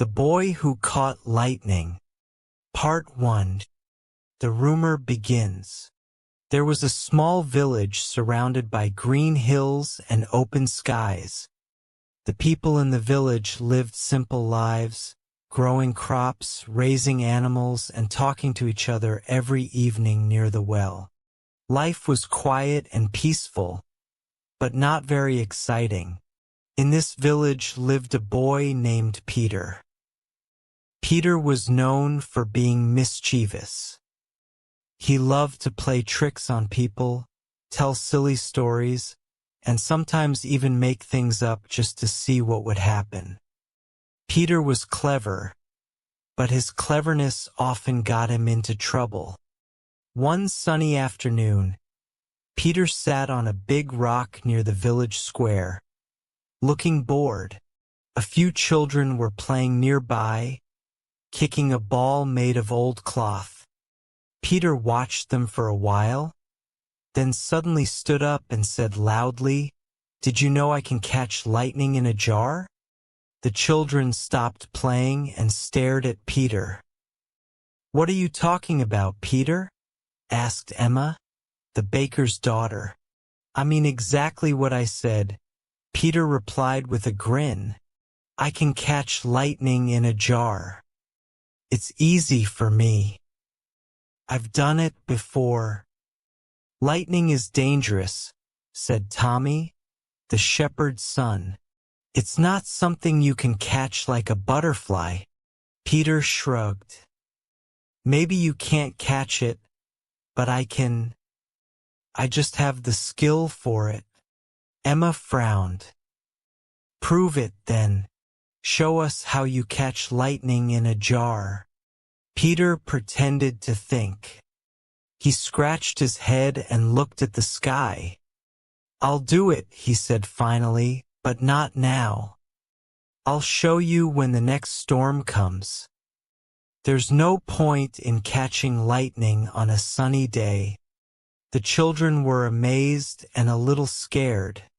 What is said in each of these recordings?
The Boy Who Caught Lightning. Part 1. The rumor begins. There was a small village surrounded by green hills and open skies. The people in the village lived simple lives, growing crops, raising animals, and talking to each other every evening near the well. Life was quiet and peaceful, but not very exciting. In this village lived a boy named Peter. Peter was known for being mischievous. He loved to play tricks on people, tell silly stories, and sometimes even make things up just to see what would happen. Peter was clever, but his cleverness often got him into trouble. One sunny afternoon, Peter sat on a big rock near the village square, looking bored. A few children were playing nearby, kicking a ball made of old cloth. Peter watched them for a while, then suddenly stood up and said loudly, "Did you know I can catch lightning in a jar?" The children stopped playing and stared at Peter. "What are you talking about, Peter?" asked Emma, the baker's daughter. "I mean exactly what I said," Peter replied with a grin. "I can catch lightning in a jar. It's easy for me. I've done it before." "Lightning is dangerous," said Tommy, the shepherd's son. "It's not something you can catch like a butterfly." Peter shrugged. "Maybe you can't catch it, but I can. I just have the skill for it." Emma frowned. "Prove it, then. Show us how you catch lightning in a jar." Peter pretended to think. He scratched his head and looked at the sky. "I'll do it," he said finally, "but not now. I'll show you when the next storm comes. There's no point in catching lightning on a sunny day." The children were amazed and a little scared.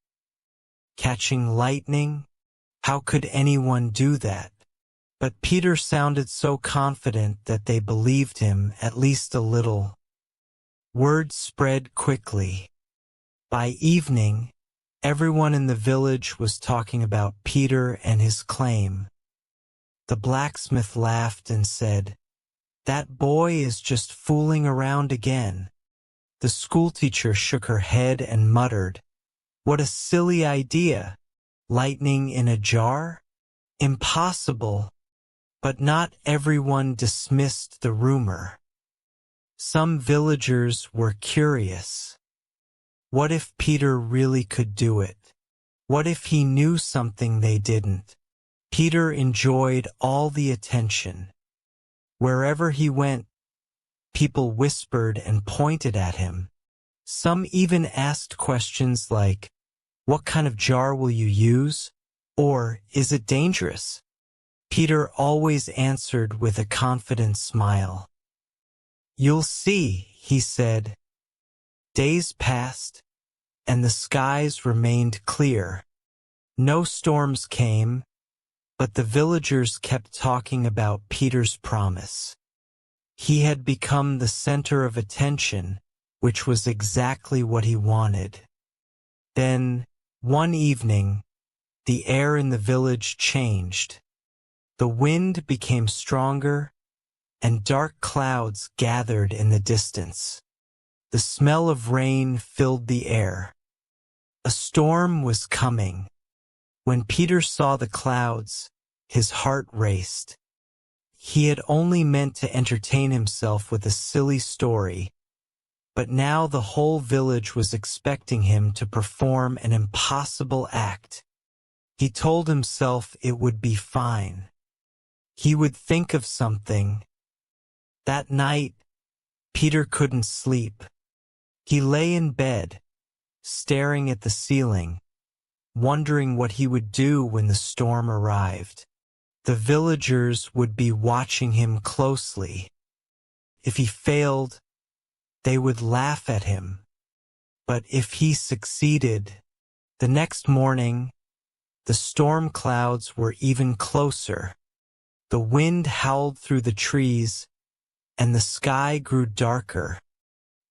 Catching lightning? How could anyone do that? But Peter sounded so confident that they believed him, at least a little. Word spread quickly. By evening, everyone in the village was talking about Peter and his claim. The blacksmith laughed and said, "That boy is just fooling around again." The schoolteacher shook her head and muttered, "What a silly idea! Lightning in a jar? Impossible!" But not everyone dismissed the rumor. Some villagers were curious. What if Peter really could do it? What if he knew something they didn't? Peter enjoyed all the attention. Wherever he went, people whispered and pointed at him. Some even asked questions like, "What kind of jar will you use?" or "Is it dangerous?" Peter always answered with a confident smile. "You'll see," he said. Days passed, and the skies remained clear. No storms came, but the villagers kept talking about Peter's promise. He had become the center of attention, which was exactly what he wanted. Then, one evening, the air in the village changed. The wind became stronger, and dark clouds gathered in the distance. The smell of rain filled the air. A storm was coming. When Peter saw the clouds, his heart raced. He had only meant to entertain himself with a silly story, but now the whole village was expecting him to perform an impossible act. He told himself it would be fine. He would think of something. That night, Peter couldn't sleep. He lay in bed, staring at the ceiling, wondering what he would do when the storm arrived. The villagers would be watching him closely. If he failed, they would laugh at him. But if he succeeded, the next morning, the storm clouds were even closer. The wind howled through the trees, and the sky grew darker.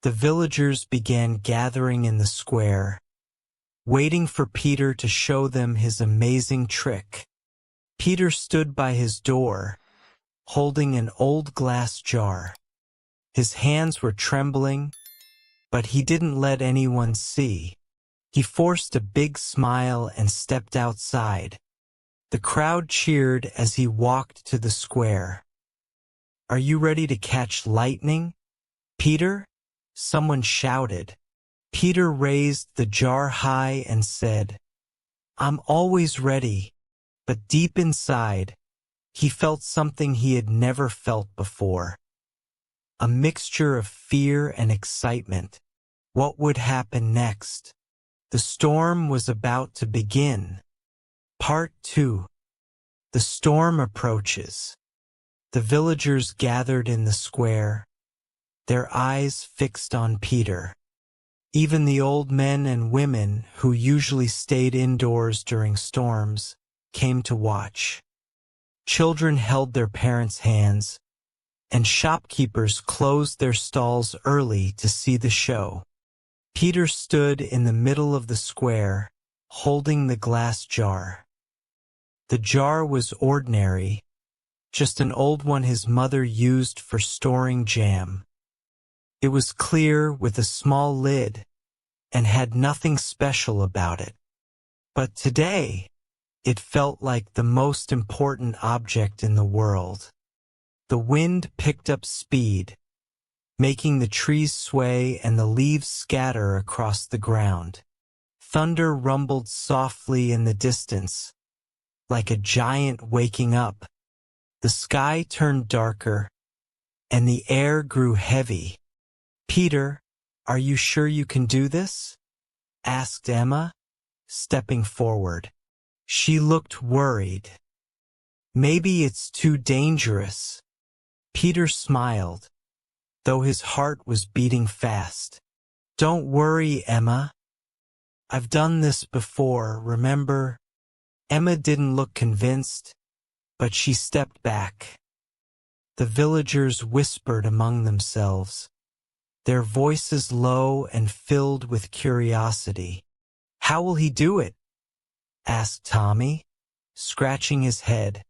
The villagers began gathering in the square, waiting for Peter to show them his amazing trick. Peter stood by his door, holding an old glass jar. His hands were trembling, but he didn't let anyone see. He forced a big smile and stepped outside. The crowd cheered as he walked to the square. "Are you ready to catch lightning, Peter?" someone shouted. Peter raised the jar high and said, "I'm always ready," but deep inside, he felt something he had never felt before. A mixture of fear and excitement. What would happen next? The storm was about to begin. Part 2. The storm approaches. The villagers gathered in the square, their eyes fixed on Peter. Even the old men and women who usually stayed indoors during storms came to watch. Children held their parents' hands, and shopkeepers closed their stalls early to see the show. Peter stood in the middle of the square, holding the glass jar. The jar was ordinary, just an old one his mother used for storing jam. It was clear with a small lid and had nothing special about it. But today, it felt like the most important object in the world. The wind picked up speed, making the trees sway and the leaves scatter across the ground. Thunder rumbled softly in the distance, like a giant waking up. The sky turned darker, and the air grew heavy. "Peter, are you sure you can do this?" asked Emma, stepping forward. She looked worried. "Maybe it's too dangerous." Peter smiled, though his heart was beating fast. "Don't worry, Emma. I've done this before, remember?" Emma didn't look convinced, but she stepped back. The villagers whispered among themselves, their voices low and filled with curiosity. "How will he do it?" asked Tommy, scratching his head.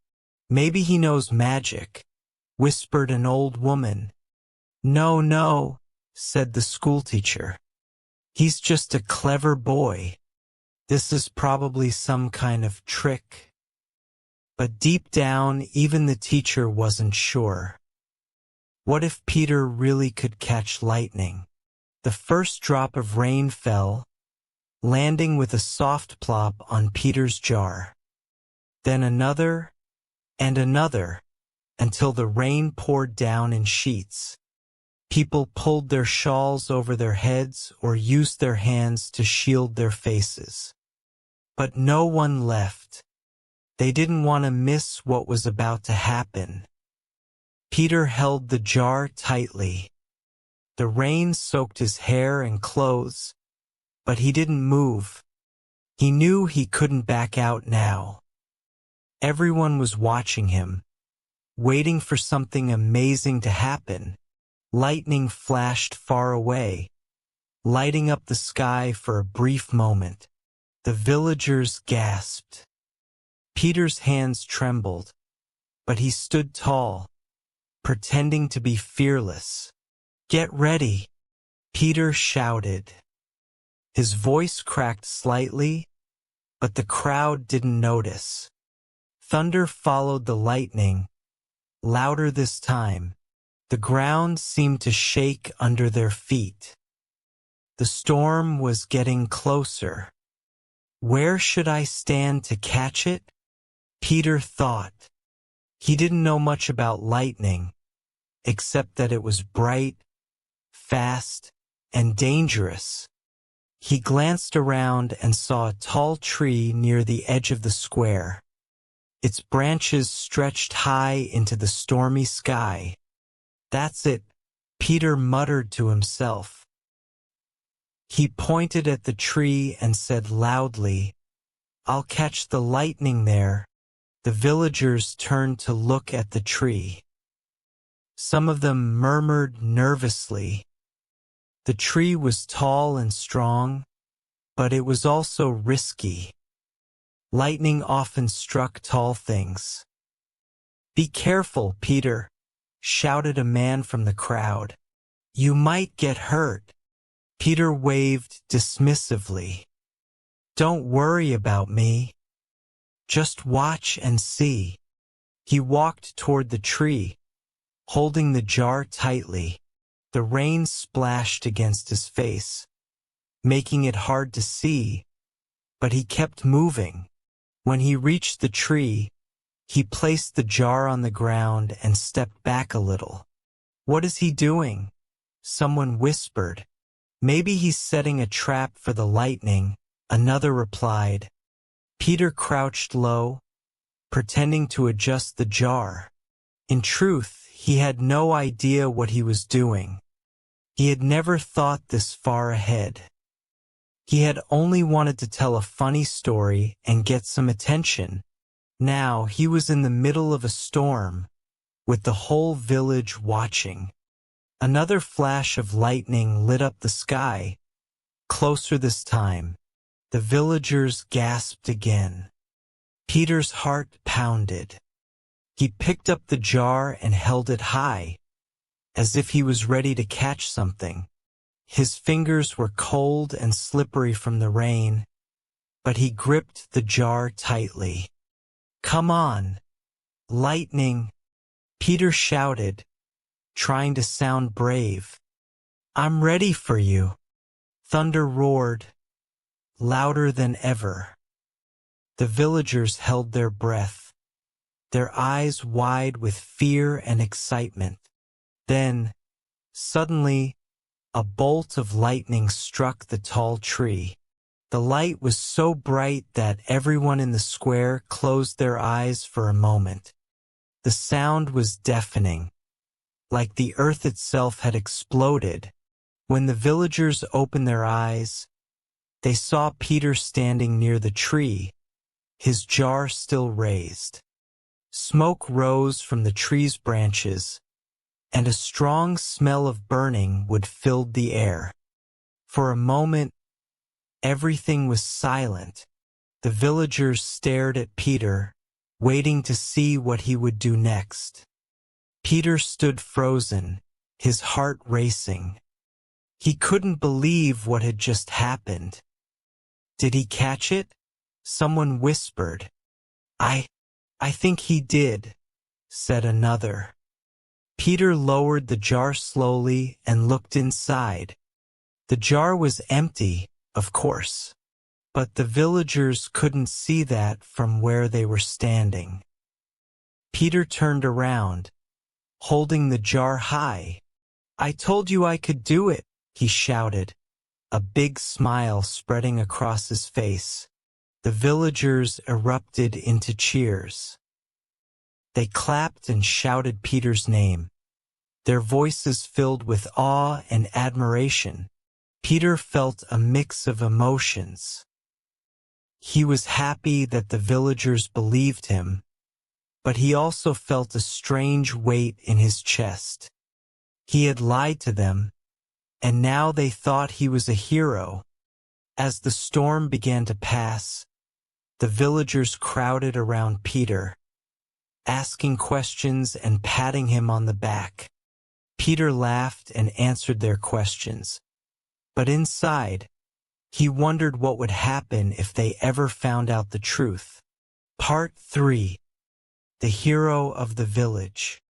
"Maybe he knows magic," whispered an old woman. "No, no," said the schoolteacher. "He's just a clever boy. This is probably some kind of trick." But deep down, even the teacher wasn't sure. What if Peter really could catch lightning? The first drop of rain fell, landing with a soft plop on Peter's jar. Then another and another, until the rain poured down in sheets. People pulled their shawls over their heads or used their hands to shield their faces. But no one left. They didn't want to miss what was about to happen. Peter held the jar tightly. The rain soaked his hair and clothes, but he didn't move. He knew he couldn't back out now. Everyone was watching him, waiting for something amazing to happen. Lightning flashed far away, lighting up the sky for a brief moment. The villagers gasped. Peter's hands trembled, but he stood tall, pretending to be fearless. "Get ready," Peter shouted. His voice cracked slightly, but the crowd didn't notice. Thunder followed the lightning, louder this time. The ground seemed to shake under their feet. The storm was getting closer. Where should I stand to catch it? Peter thought. He didn't know much about lightning, except that it was bright, fast, and dangerous. He glanced around and saw a tall tree near the edge of the square. Its branches stretched high into the stormy sky. "That's it," Peter muttered to himself. He pointed at the tree and said loudly, "I'll catch the lightning there." The villagers turned to look at the tree. Some of them murmured nervously. The tree was tall and strong, but it was also risky. Lightning often struck tall things. "Be careful, Peter," shouted a man from the crowd. "You might get hurt." Peter waved dismissively. "Don't worry about me. Just watch and see." He walked toward the tree, holding the jar tightly. The rain splashed against his face, making it hard to see, but he kept moving. When he reached the tree, he placed the jar on the ground and stepped back a little. "What is he doing?" someone whispered. "Maybe he's setting a trap for the lightning," another replied. Peter crouched low, pretending to adjust the jar. In truth, he had no idea what he was doing. He had never thought this far ahead. He had only wanted to tell a funny story and get some attention. Now he was in the middle of a storm, with the whole village watching. Another flash of lightning lit up the sky. Closer this time. The villagers gasped again. Peter's heart pounded. He picked up the jar and held it high, as if he was ready to catch something. His fingers were cold and slippery from the rain, but he gripped the jar tightly. "Come on, lightning," Peter shouted, trying to sound brave. "I'm ready for you." Thunder roared, louder than ever. The villagers held their breath, their eyes wide with fear and excitement. Then, suddenly, a bolt of lightning struck the tall tree. The light was so bright that everyone in the square closed their eyes for a moment. The sound was deafening, like the earth itself had exploded. When the villagers opened their eyes, they saw Peter standing near the tree, his jar still raised. Smoke rose from the tree's branches, and a strong smell of burning wood filled the air. For a moment, everything was silent. The villagers stared at Peter, waiting to see what he would do next. Peter stood frozen, his heart racing. He couldn't believe what had just happened. "Did he catch it?" someone whispered. I think he did," said another. Peter lowered the jar slowly and looked inside. The jar was empty, of course, but the villagers couldn't see that from where they were standing. Peter turned around, holding the jar high. "I told you I could do it," he shouted, a big smile spreading across his face. The villagers erupted into cheers. They clapped and shouted Peter's name, their voices filled with awe and admiration. Peter felt a mix of emotions. He was happy that the villagers believed him, but he also felt a strange weight in his chest. He had lied to them, and now they thought he was a hero. As the storm began to pass, the villagers crowded around Peter, asking questions and patting him on the back. Peter laughed and answered their questions, but inside, he wondered what would happen if they ever found out the truth. Part 3. The Hero of the Village.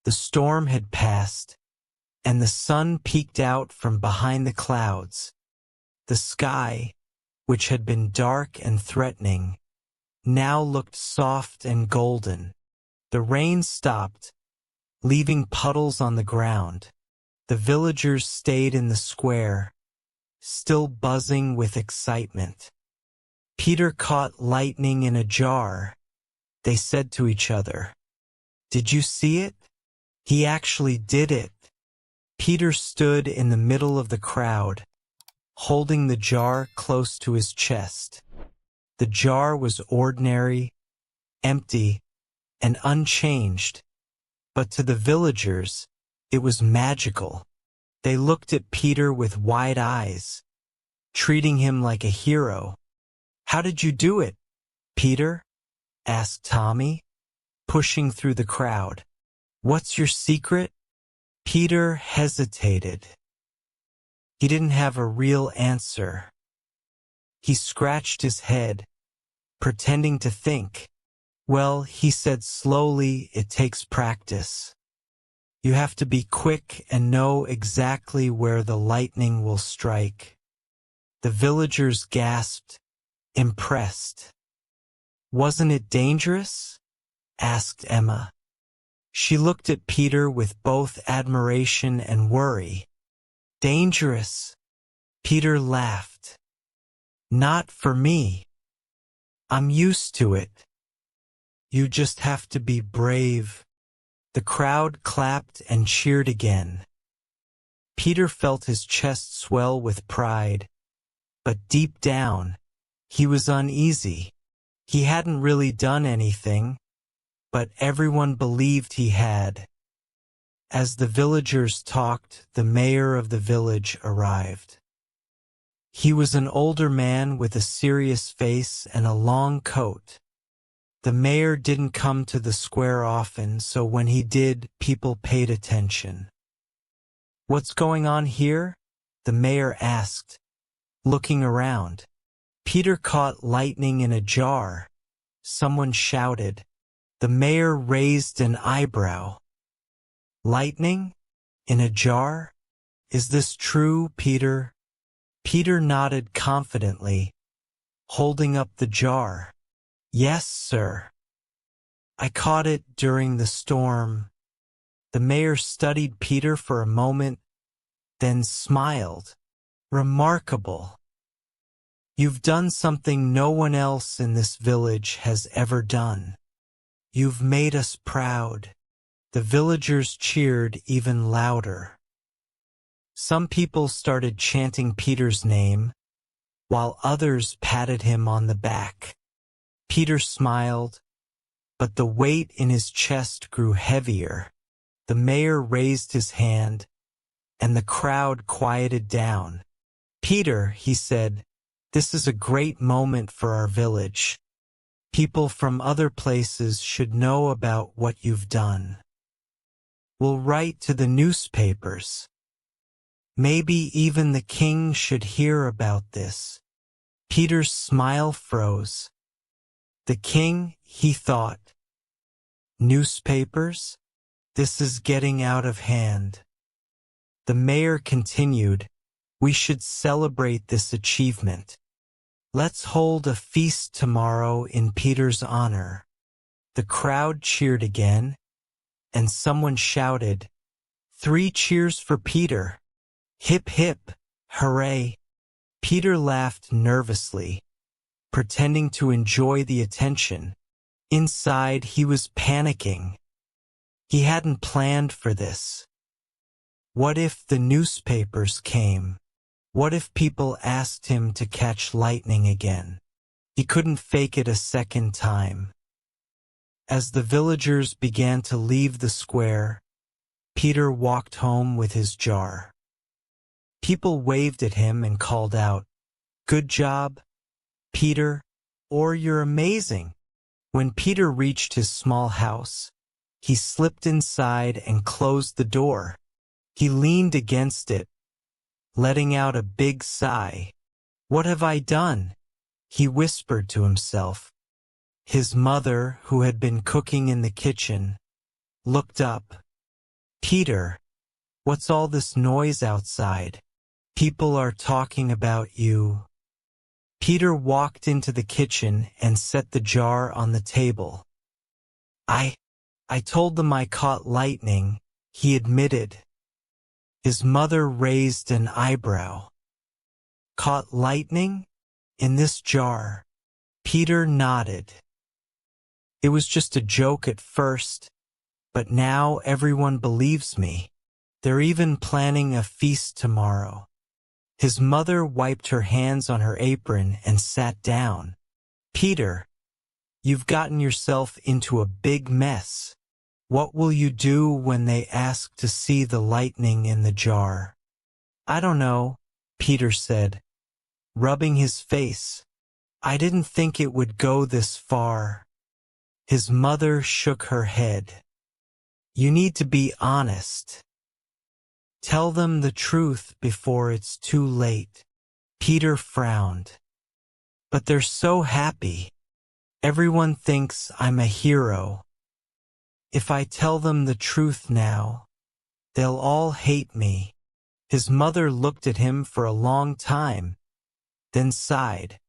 The storm had passed, and the sun peeked out from behind the clouds. The sky, which had been dark and threatening, now looked soft and golden. The rain stopped, leaving puddles on the ground. The villagers stayed in the square, still buzzing with excitement. Peter caught lightning in a jar, they said to each other. "Did you see it? He actually did it." Peter stood in the middle of the crowd, holding the jar close to his chest. The jar was ordinary, empty, and unchanged. But to the villagers, it was magical. They looked at Peter with wide eyes, treating him like a hero. "How did you do it, Peter?" asked Tommy, pushing through the crowd. "What's your secret?" Peter hesitated. He didn't have a real answer. He scratched his head, pretending to think. "Well," he said slowly, "it takes practice. You have to be quick and know exactly where the lightning will strike." The villagers gasped, impressed. "Wasn't it dangerous?" asked Emma. She looked at Peter with both admiration and worry. "Dangerous?" Peter laughed. "Not for me. I'm used to it. You just have to be brave." The crowd clapped and cheered again. Peter felt his chest swell with pride, but deep down, he was uneasy. He hadn't really done anything, but everyone believed he had. As the villagers talked, the mayor of the village arrived. He was an older man with a serious face and a long coat. The mayor didn't come to the square often, so when he did, people paid attention. "What's going on here?" the mayor asked, looking around. Peter caught lightning in a jar. Someone shouted. The mayor raised an eyebrow. "Lightning? In a jar? Is this true, Peter?" Peter nodded confidently, holding up the jar. "Yes, sir. I caught it during the storm." The mayor studied Peter for a moment, then smiled. "Remarkable. You've done something no one else in this village has ever done. You've made us proud." The villagers cheered even louder. Some people started chanting Peter's name, while others patted him on the back. Peter smiled, but the weight in his chest grew heavier. The mayor raised his hand, and the crowd quieted down. "Peter," he said, "this is a great moment for our village. People from other places should know about what you've done. We'll write to the newspapers. Maybe even the king should hear about this." Peter's smile froze. The king, he thought. Newspapers? This is getting out of hand. The mayor continued, "We should celebrate this achievement. Let's hold a feast tomorrow in Peter's honor." The crowd cheered again, and someone shouted, "3 cheers for Peter! Hip hip, hooray!" Peter laughed nervously, pretending to enjoy the attention. Inside, he was panicking. He hadn't planned for this. What if the newspapers came? What if people asked him to catch lightning again? He couldn't fake it a second time. As the villagers began to leave the square, Peter walked home with his jar. People waved at him and called out, "Good job, Peter," or "You're amazing." When Peter reached his small house, he slipped inside and closed the door. He leaned against it, letting out a big sigh. "What have I done?" he whispered to himself. His mother, who had been cooking in the kitchen, looked up. "Peter, what's all this noise outside? People are talking about you." Peter walked into the kitchen and set the jar on the table. I told them I caught lightning," he admitted. His mother raised an eyebrow. "Caught lightning? In this jar?" Peter nodded. "It was just a joke at first, but now everyone believes me. They're even planning a feast tomorrow." His mother wiped her hands on her apron and sat down. "Peter, You've gotten yourself into a big mess. What will you do when they ask to see the lightning in the jar?" "I don't know," Peter said, rubbing his face. "I didn't think it would go this far." His mother shook her head. "You need to be honest. Tell them the truth before it's too late." Peter frowned. "But they're so happy. Everyone thinks I'm a hero. If I tell them the truth now, they'll all hate me." His mother looked at him for a long time, then sighed.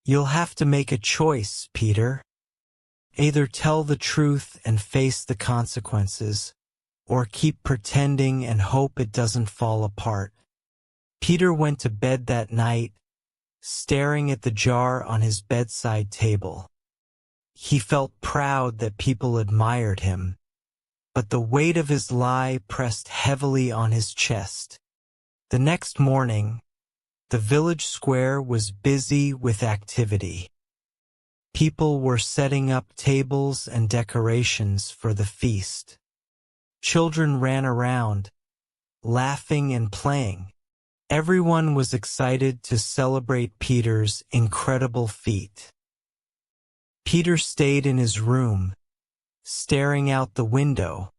"You'll have to make a choice, Peter. Either tell the truth and face the consequences, or keep pretending and hope it doesn't fall apart." Peter went to bed that night, staring at the jar on his bedside table. He felt proud that people admired him, but the weight of his lie pressed heavily on his chest. The next morning, the village square was busy with activity. People were setting up tables and decorations for the feast. Children ran around, laughing and playing. Everyone was excited to celebrate Peter's incredible feat. Peter stayed in his room, staring out the window.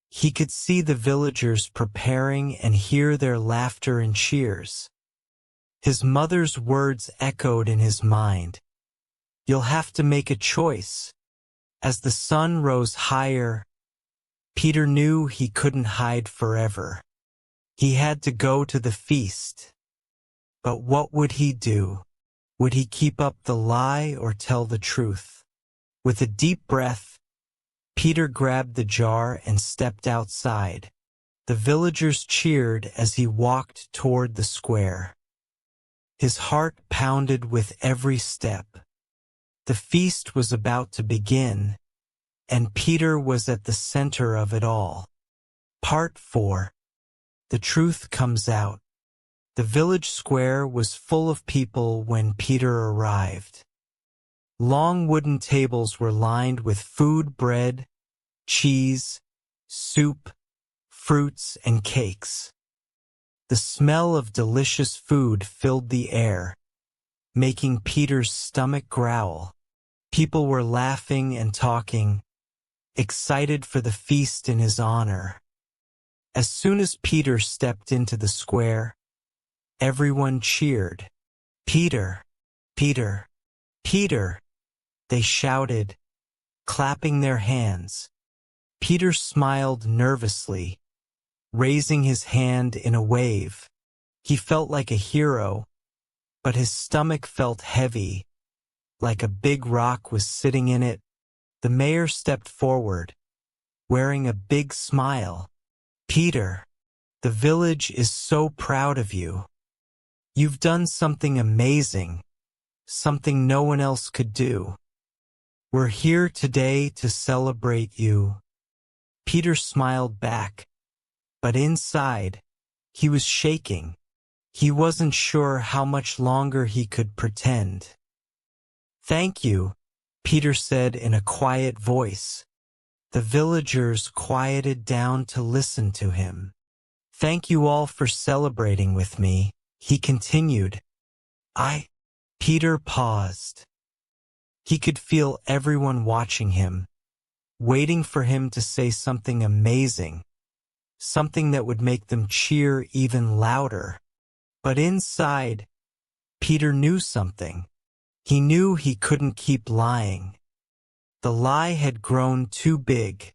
He could see the villagers preparing and hear their laughter and cheers. His mother's words echoed in his mind. "You'll have to make a choice." As the sun rose higher, Peter knew he couldn't hide forever. He had to go to the feast. But what would he do? Would he keep up the lie or tell the truth? With a deep breath, Peter grabbed the jar and stepped outside. The villagers cheered as he walked toward the square. His heart pounded with every step. The feast was about to begin, and Peter was at the center of it all. Part 4. The truth comes out. The village square was full of people when Peter arrived. Long wooden tables were lined with food, bread, cheese, soup, fruits, and cakes. The smell of delicious food filled the air, making Peter's stomach growl. People were laughing and talking, excited for the feast in his honor. As soon as Peter stepped into the square, everyone cheered. "Peter! Peter! Peter!" they shouted, clapping their hands. Peter smiled nervously, raising his hand in a wave. He felt like a hero, but his stomach felt heavy, like a big rock was sitting in it. The mayor stepped forward, wearing a big smile. "Peter, the village is so proud of you. You've done something amazing, something no one else could do. We're here today to celebrate you." Peter smiled back, but inside, he was shaking. He wasn't sure how much longer he could pretend. "Thank you," Peter said in a quiet voice. The villagers quieted down to listen to him. "Thank you all for celebrating with me," he continued. Peter paused. He could feel everyone watching him, waiting for him to say something amazing, something that would make them cheer even louder. But inside, Peter knew something. He knew he couldn't keep lying. The lie had grown too big.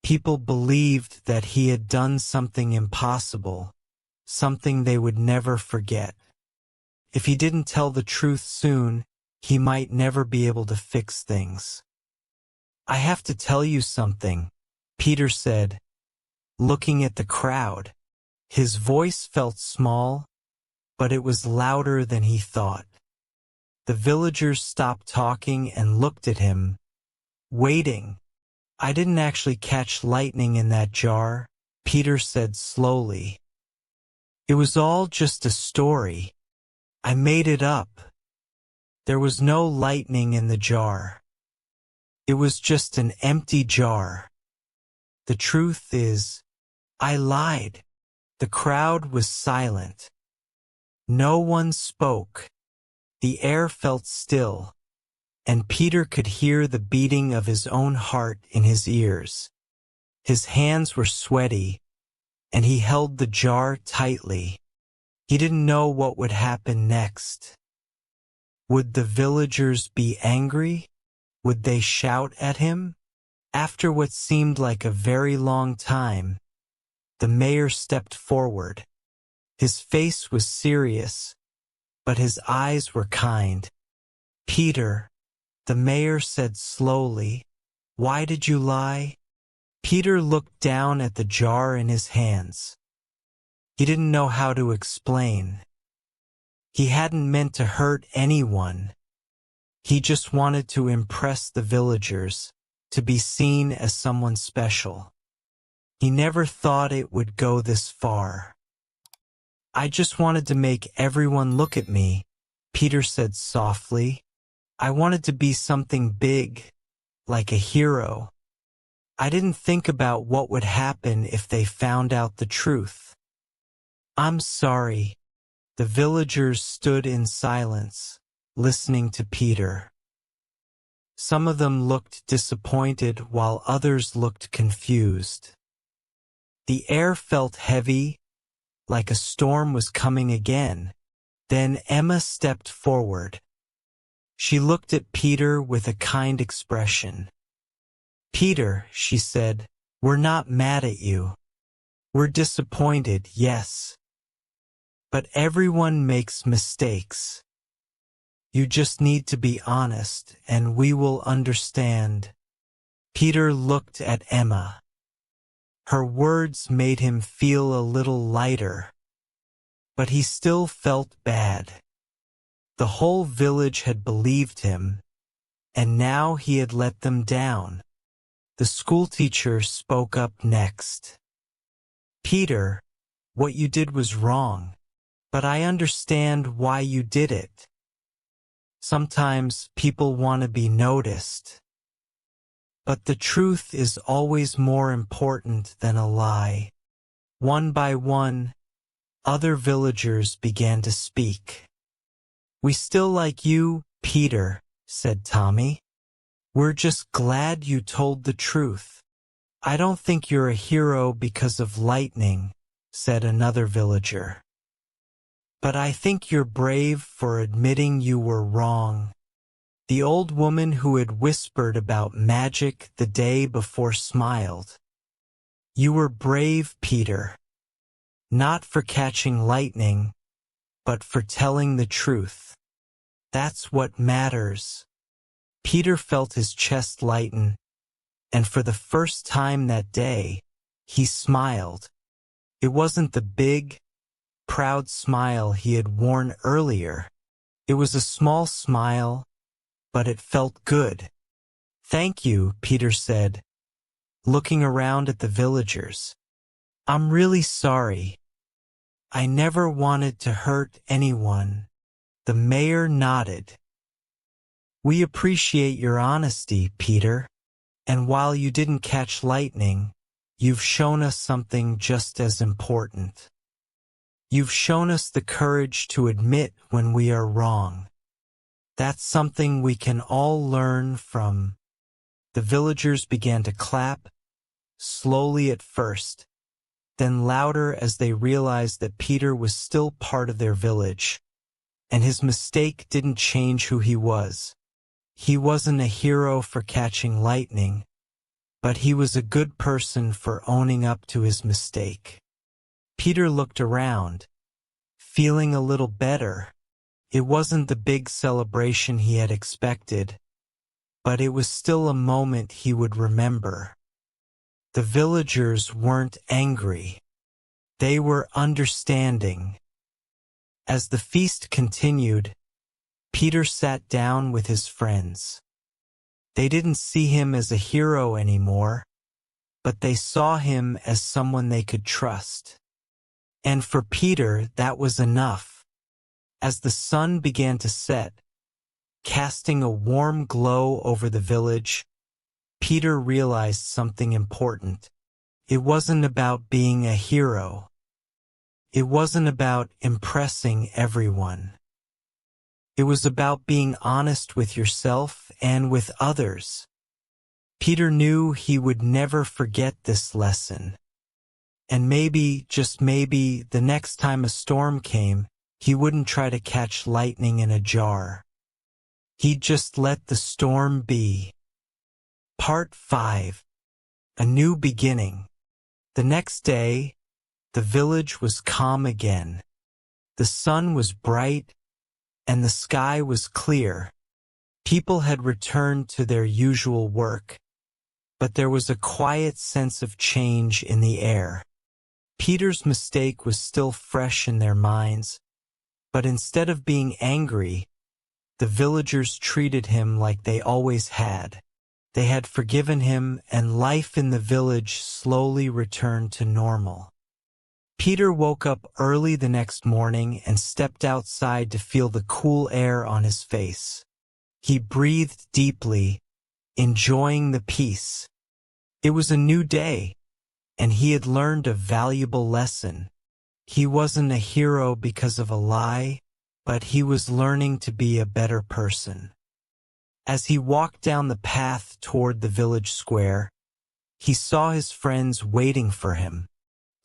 People believed that he had done something impossible, something they would never forget. If he didn't tell the truth soon, he might never be able to fix things. "I have to tell you something," Peter said, looking at the crowd. His voice felt small, but it was louder than he thought. The villagers stopped talking and looked at him, waiting. "I didn't actually catch lightning in that jar," Peter said slowly. "It was all just a story. I made it up. There was no lightning in the jar." It was just an empty jar. The truth is, I lied. The crowd was silent. No one spoke. The air felt still, and Peter could hear the beating of his own heart in his ears. His hands were sweaty, and he held the jar tightly. He didn't know what would happen next. Would the villagers be angry? Would they shout at him? After what seemed like a very long time, the mayor stepped forward. His face was serious, but his eyes were kind. "Peter," the mayor said slowly, "why did you lie?" Peter looked down at the jar in his hands. He didn't know how to explain. He hadn't meant to hurt anyone. He just wanted to impress the villagers, to be seen as someone special. He never thought it would go this far. "I just wanted to make everyone look at me," Peter said softly. "I wanted to be something big, like a hero. I didn't think about what would happen if they found out the truth." "I'm sorry." The villagers stood in silence, listening to Peter. Some of them looked disappointed while others looked confused. The air felt heavy, like a storm was coming again. Then Emma stepped forward. She looked at Peter with a kind expression. "Peter," she said, "we're not mad at you. We're disappointed, yes. But everyone makes mistakes. You just need to be honest, and we will understand." Peter looked at Emma. Her words made him feel a little lighter, but he still felt bad. The whole village had believed him, and now he had let them down. The schoolteacher spoke up next. "Peter, what you did was wrong, but I understand why you did it. Sometimes people want to be noticed. But the truth is always more important than a lie." One by one, other villagers began to speak. "We still like you, Peter," said Tommy. "We're just glad you told the truth." "I don't think you're a hero because of lightning," said another villager. "But I think you're brave for admitting you were wrong." The old woman who had whispered about magic the day before smiled. "You were brave, Peter. Not for catching lightning, but for telling the truth. That's what matters." Peter felt his chest lighten, and for the first time that day, he smiled. It wasn't the big, proud smile he had worn earlier. It was a small smile, but it felt good. "Thank you," Peter said, looking around at the villagers. "I'm really sorry. I never wanted to hurt anyone." The mayor nodded. "We appreciate your honesty, Peter. And while you didn't catch lightning, you've shown us something just as important. You've shown us the courage to admit when we are wrong. That's something we can all learn from." The villagers began to clap, slowly at first, then louder as they realized that Peter was still part of their village, and his mistake didn't change who he was. He wasn't a hero for catching lightning, but he was a good person for owning up to his mistake. Peter looked around, feeling a little better. It wasn't the big celebration he had expected, but it was still a moment he would remember. The villagers weren't angry. They were understanding. As the feast continued, Peter sat down with his friends. They didn't see him as a hero anymore, but they saw him as someone they could trust. And for Peter, that was enough. As the sun began to set, casting a warm glow over the village, Peter realized something important. It wasn't about being a hero. It wasn't about impressing everyone. It was about being honest with yourself and with others. Peter knew he would never forget this lesson. And maybe, just maybe, the next time a storm came, he wouldn't try to catch lightning in a jar. He'd just let the storm be. Part 5. A New Beginning. The next day, the village was calm again. The sun was bright, and the sky was clear. People had returned to their usual work, but there was a quiet sense of change in the air. Peter's mistake was still fresh in their minds, but instead of being angry, the villagers treated him like they always had. They had forgiven him, and life in the village slowly returned to normal. Peter woke up early the next morning and stepped outside to feel the cool air on his face. He breathed deeply, enjoying the peace. It was a new day, and he had learned a valuable lesson. He wasn't a hero because of a lie, but he was learning to be a better person. As he walked down the path toward the village square, he saw his friends waiting for him.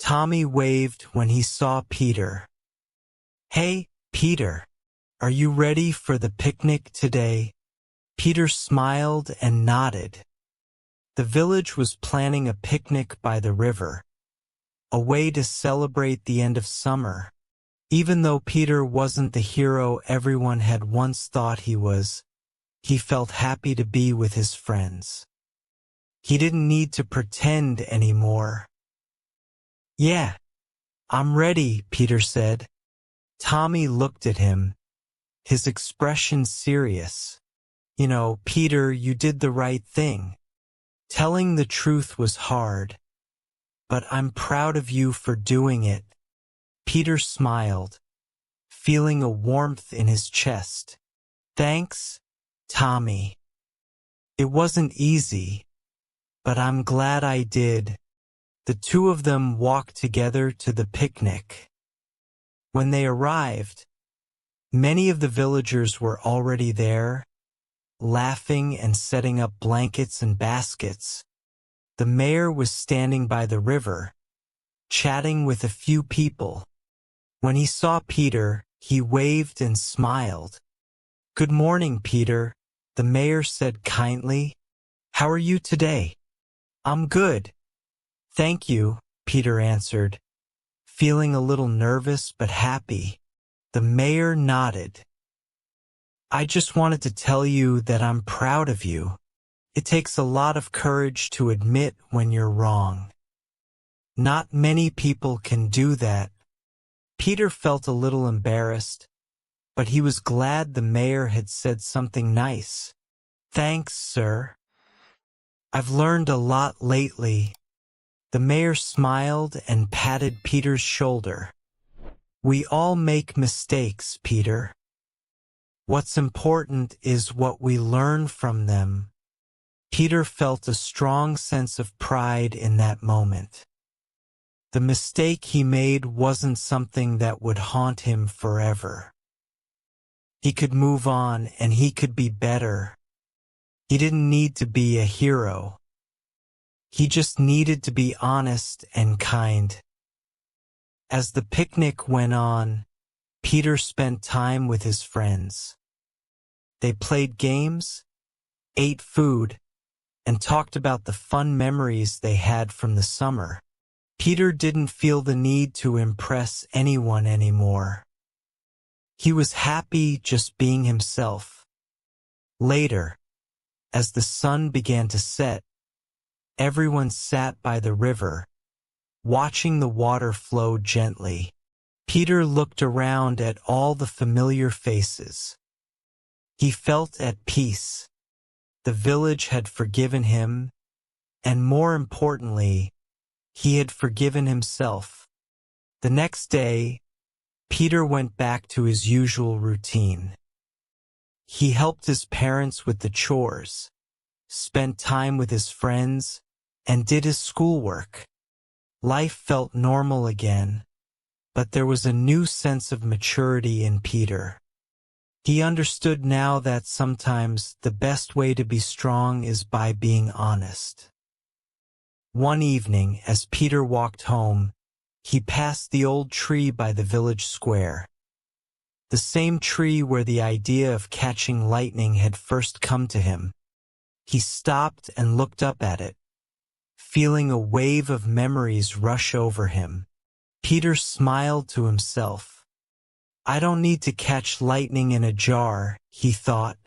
Tommy waved when he saw Peter. "Hey, Peter, are you ready for the picnic today?" Peter smiled and nodded. The village was planning a picnic by the river, a way to celebrate the end of summer. Even though Peter wasn't the hero everyone had once thought he was, he felt happy to be with his friends. He didn't need to pretend anymore. "Yeah, I'm ready," Peter said. Tommy looked at him, his expression serious. "You know, Peter, you did the right thing. Telling the truth was hard, but I'm proud of you for doing it." Peter smiled, feeling a warmth in his chest. "Thanks, Tommy. It wasn't easy, but I'm glad I did." The two of them walked together to the picnic. When they arrived, many of the villagers were already there, laughing and setting up blankets and baskets. The mayor was standing by the river, chatting with a few people. When he saw Peter, he waved and smiled. "Good morning, Peter," the mayor said kindly. "How are you today?" "I'm good, thank you," Peter answered, feeling a little nervous but happy. The mayor nodded. "I just wanted to tell you that I'm proud of you. It takes a lot of courage to admit when you're wrong. Not many people can do that." Peter felt a little embarrassed, but he was glad the mayor had said something nice. "Thanks, sir. I've learned a lot lately." The mayor smiled and patted Peter's shoulder. "We all make mistakes, Peter. What's important is what we learn from them." Peter felt a strong sense of pride in that moment. The mistake he made wasn't something that would haunt him forever. He could move on and he could be better. He didn't need to be a hero. He just needed to be honest and kind. As the picnic went on, Peter spent time with his friends. They played games, ate food, and talked about the fun memories they had from the summer. Peter didn't feel the need to impress anyone anymore. He was happy just being himself. Later, as the sun began to set, everyone sat by the river, watching the water flow gently. Peter looked around at all the familiar faces. He felt at peace. The village had forgiven him, and more importantly, he had forgiven himself. The next day, Peter went back to his usual routine. He helped his parents with the chores, spent time with his friends, and did his schoolwork. Life felt normal again, but there was a new sense of maturity in Peter. He understood now that sometimes the best way to be strong is by being honest. One evening, as Peter walked home, he passed the old tree by the village square. The same tree where the idea of catching lightning had first come to him. He stopped and looked up at it, feeling a wave of memories rush over him. Peter smiled to himself. I don't need to catch lightning in a jar, he thought.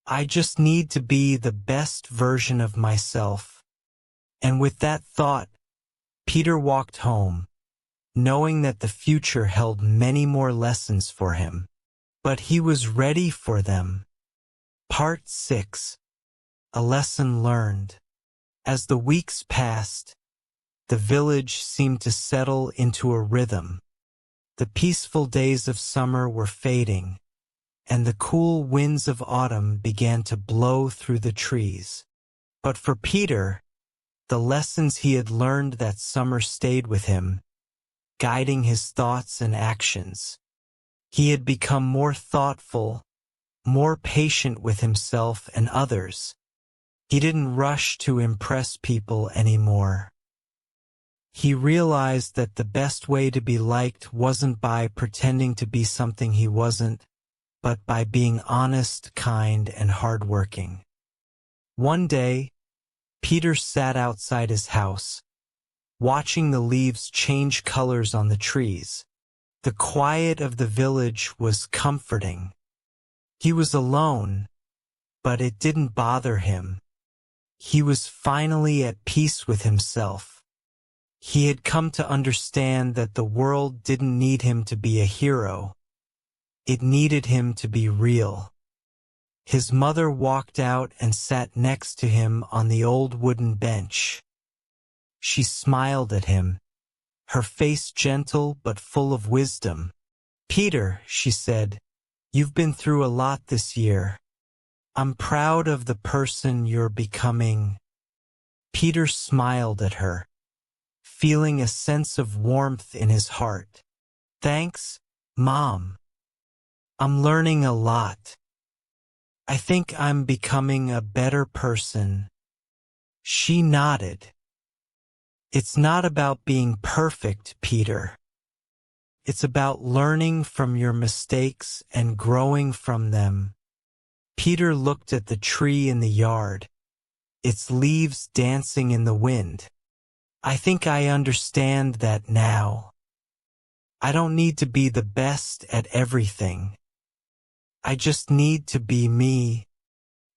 I just need to be the best version of myself. And with that thought, Peter walked home, knowing that the future held many more lessons for him. But he was ready for them. Part 6. A Lesson Learned. As the weeks passed, the village seemed to settle into a rhythm. The peaceful days of summer were fading, and the cool winds of autumn began to blow through the trees. But for Peter, the lessons he had learned that summer stayed with him, guiding his thoughts and actions. He had become more thoughtful, more patient with himself and others. He didn't rush to impress people anymore. He realized that the best way to be liked wasn't by pretending to be something he wasn't, but by being honest, kind, and hardworking. One day, Peter sat outside his house, watching the leaves change colors on the trees. The quiet of the village was comforting. He was alone, but it didn't bother him. He was finally at peace with himself. He had come to understand that the world didn't need him to be a hero. It needed him to be real. His mother walked out and sat next to him on the old wooden bench. She smiled at him, her face gentle but full of wisdom. "Peter," she said, "you've been through a lot this year. I'm proud of the person you're becoming." Peter smiled at her, feeling a sense of warmth in his heart. "Thanks, Mom. I'm learning a lot. I think I'm becoming a better person." She nodded. "It's not about being perfect, Peter. It's about learning from your mistakes and growing from them." Peter looked at the tree in the yard, its leaves dancing in the wind. "I think I understand that now. I don't need to be the best at everything. I just need to be me."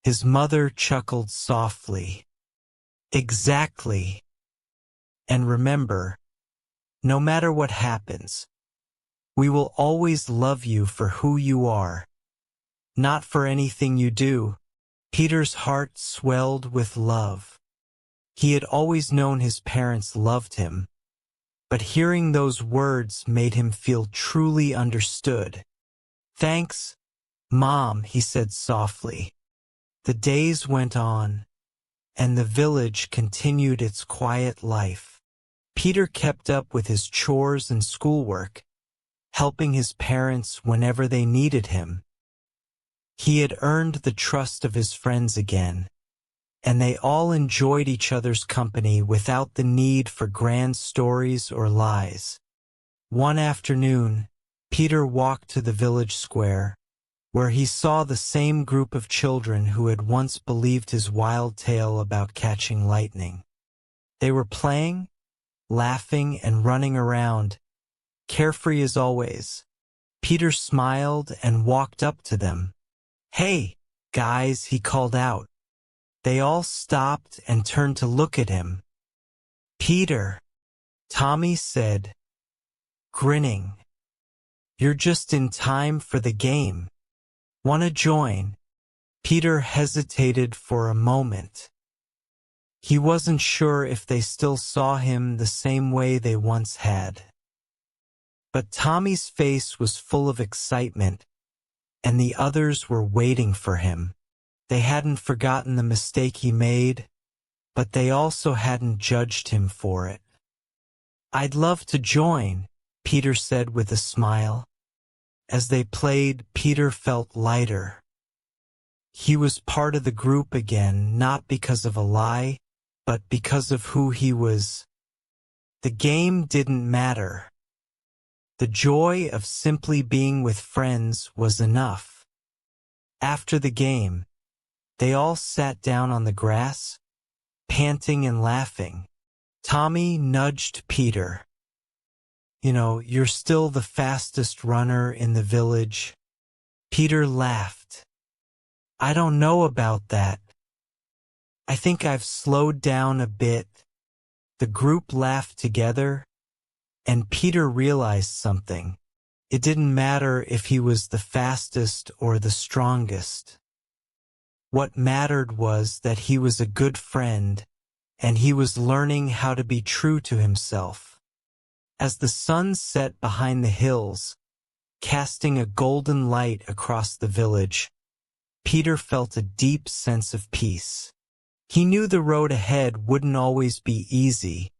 His mother chuckled softly. "Exactly. And remember, no matter what happens, we will always love you for who you are, not for anything you do." Peter's heart swelled with love. He had always known his parents loved him, but hearing those words made him feel truly understood. "Thanks, Mom," he said softly. The days went on, and the village continued its quiet life. Peter kept up with his chores and schoolwork, helping his parents whenever they needed him. He had earned the trust of his friends again, and they all enjoyed each other's company without the need for grand stories or lies. One afternoon, Peter walked to the village square, where he saw the same group of children who had once believed his wild tale about catching lightning. They were playing, laughing, and running around, carefree as always. Peter smiled and walked up to them. "Hey, guys," he called out. They all stopped and turned to look at him. "Peter," Tommy said, grinning. "You're just in time for the game. Want to join?" Peter hesitated for a moment. He wasn't sure if they still saw him the same way they once had. But Tommy's face was full of excitement, and the others were waiting for him. They hadn't forgotten the mistake he made, but they also hadn't judged him for it. "I'd love to join," Peter said with a smile. As they played, Peter felt lighter. He was part of the group again, not because of a lie, but because of who he was. The game didn't matter. The joy of simply being with friends was enough. After the game, they all sat down on the grass, panting and laughing. Tommy nudged Peter. "You're still the fastest runner in the village." Peter laughed. "I don't know about that. I think I've slowed down a bit." The group laughed together, and Peter realized something. It didn't matter if he was the fastest or the strongest. What mattered was that he was a good friend, and he was learning how to be true to himself. As the sun set behind the hills, casting a golden light across the village, Peter felt a deep sense of peace. He knew the road ahead wouldn't always be easy,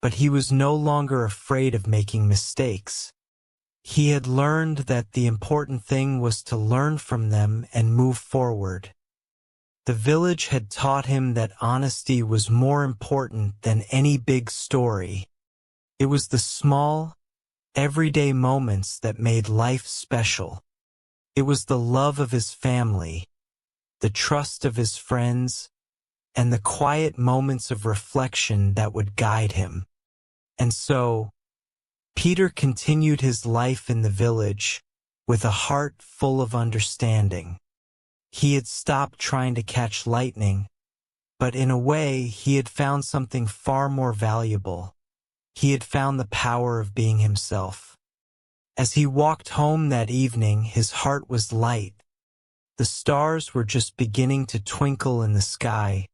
but he was no longer afraid of making mistakes. He had learned that the important thing was to learn from them and move forward. The village had taught him that honesty was more important than any big story. It was the small, everyday moments that made life special. It was the love of his family, the trust of his friends, and the quiet moments of reflection that would guide him. And so, Peter continued his life in the village with a heart full of understanding. He had stopped trying to catch lightning, but in a way he had found something far more valuable. He had found the power of being himself. As he walked home that evening, his heart was light. The stars were just beginning to twinkle in the sky,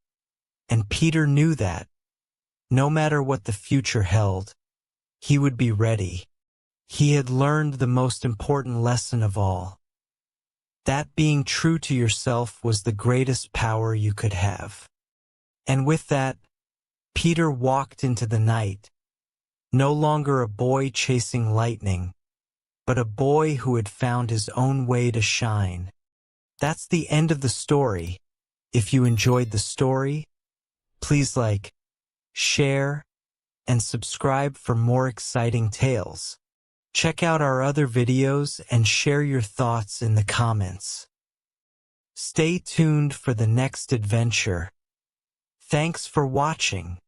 and Peter knew that, no matter what the future held, he would be ready. He had learned the most important lesson of all, that being true to yourself was the greatest power you could have. And with that, Peter walked into the night, no longer a boy chasing lightning, but a boy who had found his own way to shine. That's the end of the story. If you enjoyed the story, please like, share, and subscribe for more exciting tales. Check out our other videos and share your thoughts in the comments. Stay tuned for the next adventure. Thanks for watching.